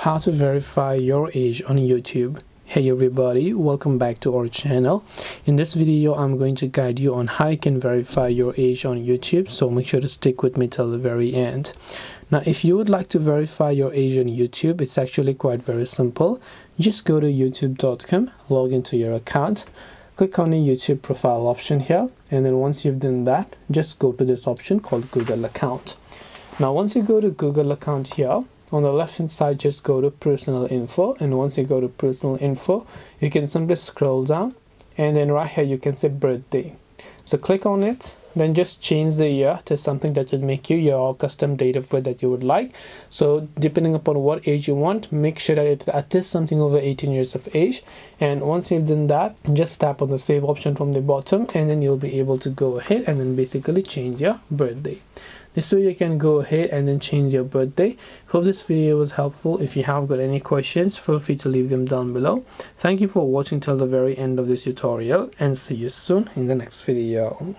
how to verify your age on YouTube. Hey everybody, welcome back to our channel. In this video I'm going to guide you on how you can verify your age on YouTube, so make sure to stick with me till the very end. Now if you would like to verify your age on YouTube, it's actually quite very simple. Just go to youtube.com, log into your account, click on the YouTube profile option here, and then once you've done that, just go to this option called Google account. Now once you go to Google account here, on the left hand side just go to personal info, and once you go to personal info you can simply scroll down, and then right here you can say birthday. So click on it, then just change the year to something that will make you your custom date of birth that you would like. So depending upon what age you want, make sure that it's at least something over 18 years of age. And once you've done that, just tap on the save option from the bottom, and then you'll be able to go ahead and then basically change your birthday. This way you can go ahead and then change your birthday. Hope this video was helpful. If you have got any questions, feel free to leave them down below. Thank you for watching till the very end of this tutorial, and see you soon in the next video.